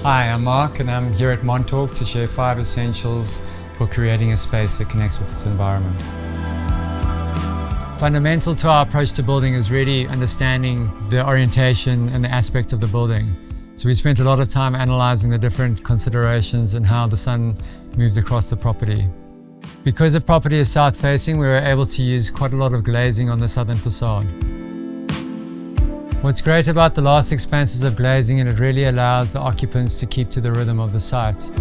Hi, I'm Mark and I'm here at Montauk to share 5 essentials for creating a space that connects with its environment. Fundamental to our approach to building is really understanding the orientation and the aspect of the building. So we spent a lot of time analysing the different considerations and how the sun moves across the property. Because the property is south-facing, we were able to use quite a lot of glazing on the southern facade. What's great about the last expanses of glazing is it really allows the occupants to keep to the rhythm of the site.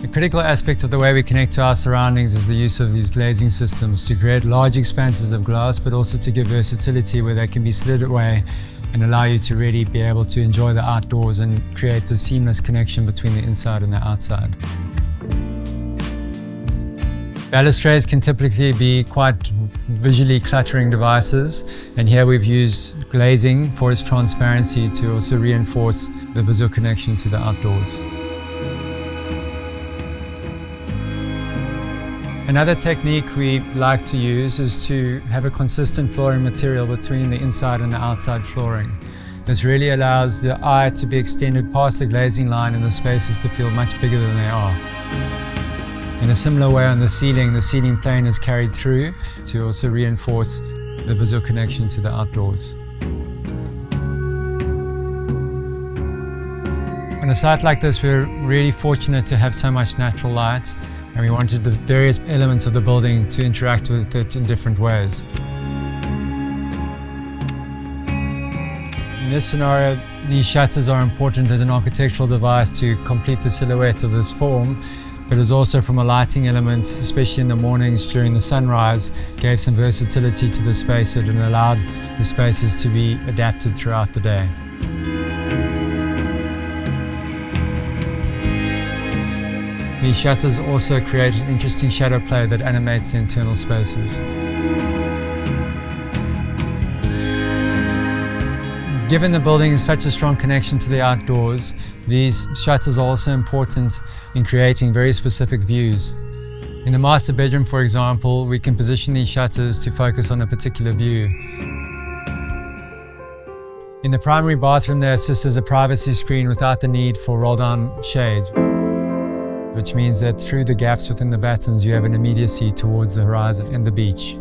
A critical aspect of the way we connect to our surroundings is the use of these glazing systems to create large expanses of glass, but also to give versatility where they can be slid away and allow you to really be able to enjoy the outdoors and create the seamless connection between the inside and the outside. Balustrades can typically be quite visually cluttering devices, and here we've used glazing for its transparency to also reinforce the visual connection to the outdoors. Another technique we like to use is to have a consistent flooring material between the inside and the outside flooring. This really allows the eye to be extended past the glazing line and the spaces to feel much bigger than they are. In a similar way on the ceiling plane is carried through to also reinforce the visual connection to the outdoors. On a site like this, we're really fortunate to have so much natural light, and we wanted the various elements of the building to interact with it in different ways. In this scenario, these shutters are important as an architectural device to complete the silhouette of this form, but is also from a lighting element, especially in the mornings during the sunrise, gave some versatility to the space and allowed the spaces to be adapted throughout the day. These shutters also create an interesting shadow play that animates the internal spaces. Given the building has such a strong connection to the outdoors, these shutters are also important in creating very specific views. In the master bedroom, for example, we can position these shutters to focus on a particular view. In the primary bathroom, they assist as a privacy screen without the need for roll-down shades, which means that through the gaps within the battens, you have an immediacy towards the horizon and the beach.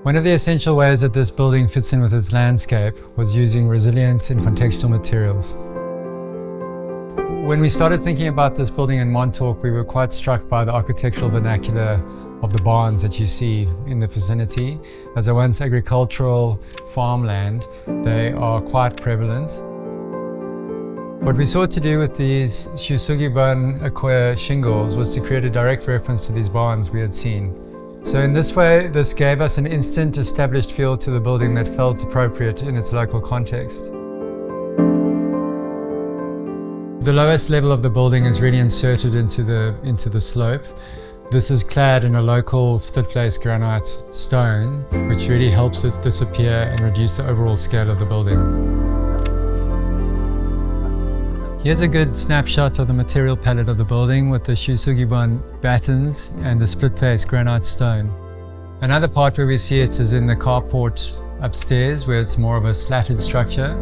One of the essential ways that this building fits in with its landscape was using resilient and contextual materials. When we started thinking about this building in Montauk, we were quite struck by the architectural vernacular of the barns that you see in the vicinity. As a once agricultural farmland, they are quite prevalent. What we sought to do with these Bullivant Aqua shingles was to create a direct reference to these barns we had seen. So in this way, this gave us an instant established feel to the building that felt appropriate in its local context. The lowest level of the building is really inserted into the slope. This is clad in a local split-face granite stone, which really helps it disappear and reduce the overall scale of the building. Here's a good snapshot of the material palette of the building with the Bullivant battens and the split-face granite stone. Another part where we see it is in the carport upstairs, where it's more of a slatted structure.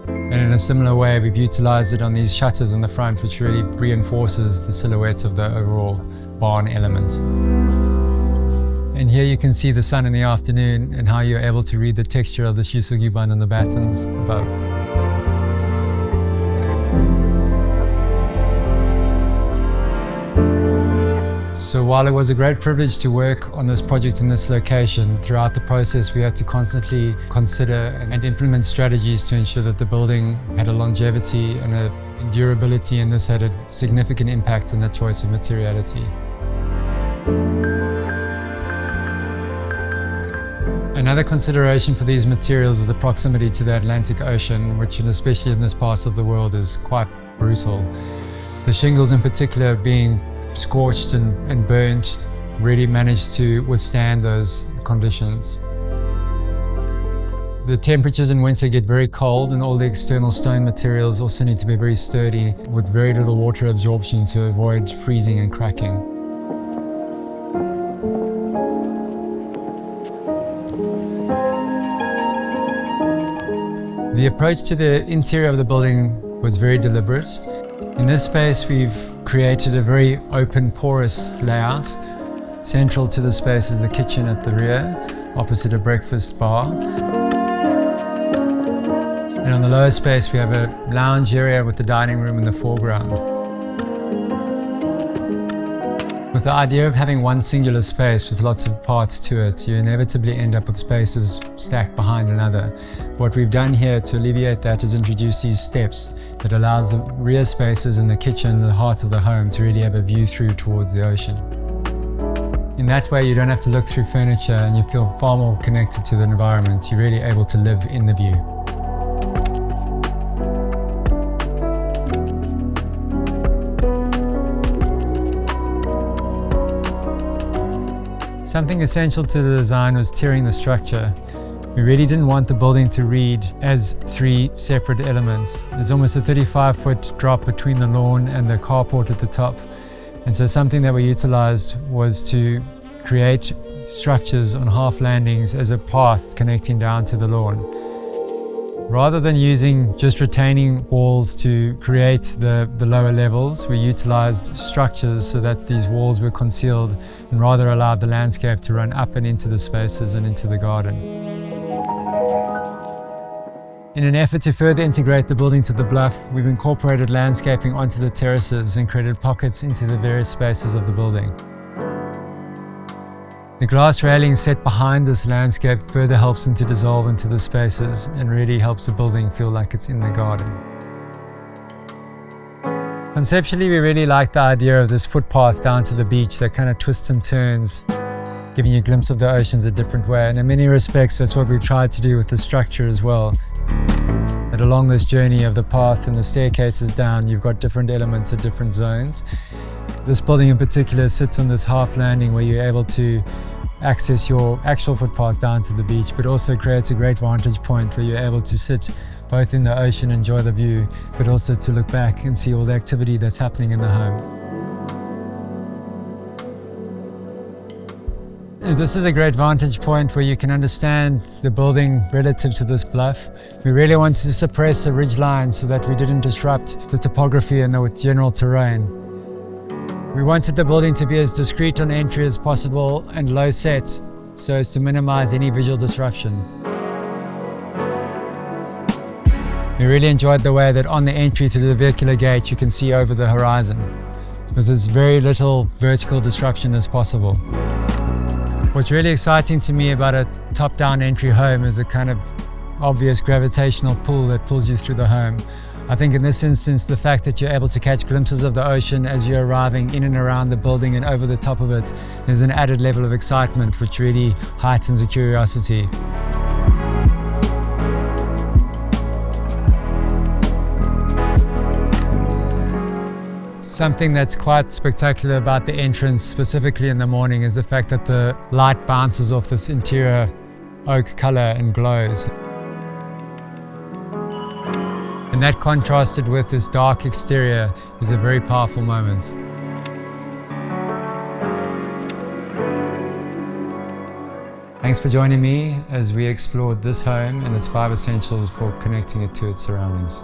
And in a similar way, we've utilized it on these shutters in the front, which really reinforces the silhouette of the overall barn element. And here you can see the sun in the afternoon and how you're able to read the texture of the Bullivant and the battens above. So while it was a great privilege to work on this project in this location, throughout the process we had to constantly consider and implement strategies to ensure that the building had a longevity and a durability, and this had a significant impact on the choice of materiality. Another consideration for these materials is the proximity to the Atlantic Ocean, which, especially in this part of the world, is quite brutal. The shingles in particular, being scorched and burnt, really managed to withstand those conditions. The temperatures in winter get very cold, and all the external stone materials also need to be very sturdy with very little water absorption to avoid freezing and cracking. The approach to the interior of the building was very deliberate. In this space, we've created a very open, porous layout. Central to the space is the kitchen at the rear, opposite a breakfast bar. And on the lower space, we have a lounge area with the dining room in the foreground. With the idea of having one singular space with lots of parts to it, you inevitably end up with spaces stacked behind another. What we've done here to alleviate that is introduce these steps that allows the rear spaces in the kitchen, the heart of the home, to really have a view through towards the ocean. In that way, you don't have to look through furniture and you feel far more connected to the environment. You're really able to live in the view. Something essential to the design was tiering the structure. We really didn't want the building to read as three separate elements. There's almost a 35-foot drop between the lawn and the carport at the top. And so something that we utilized was to create structures on half landings as a path connecting down to the lawn. Rather than using just retaining walls to create the lower levels, we utilized structures so that these walls were concealed and rather allowed the landscape to run up and into the spaces and into the garden. In an effort to further integrate the building to the bluff, we've incorporated landscaping onto the terraces and created pockets into the various spaces of the building. The glass railing set behind this landscape further helps them to dissolve into the spaces and really helps the building feel like it's in the garden. Conceptually, we really like the idea of this footpath down to the beach that kind of twists and turns, giving you a glimpse of the oceans a different way. And in many respects, that's what we've tried to do with the structure as well. That along this journey of the path and the staircases down, you've got different elements at different zones. This building in particular sits on this half landing where you're able to access your actual footpath down to the beach, but also creates a great vantage point where you're able to sit both in the ocean, enjoy the view, but also to look back and see all the activity that's happening in the home. This is a great vantage point where you can understand the building relative to this bluff. We really wanted to suppress a ridge line so that we didn't disrupt the topography and the general terrain. We wanted the building to be as discreet on entry as possible and low set so as to minimize any visual disruption. We really enjoyed the way that on the entry to the vehicular gate you can see over the horizon with as very little vertical disruption as possible. What's really exciting to me about a top-down entry home is the kind of obvious gravitational pull that pulls you through the home. I think in this instance, the fact that you're able to catch glimpses of the ocean as you're arriving in and around the building and over the top of it, there's an added level of excitement which really heightens the curiosity. Something that's quite spectacular about the entrance, specifically in the morning, is the fact that the light bounces off this interior oak color and glows. And that contrasted with this dark exterior is a very powerful moment. Thanks for joining me as we explored this home and its 5 essentials for connecting it to its surroundings.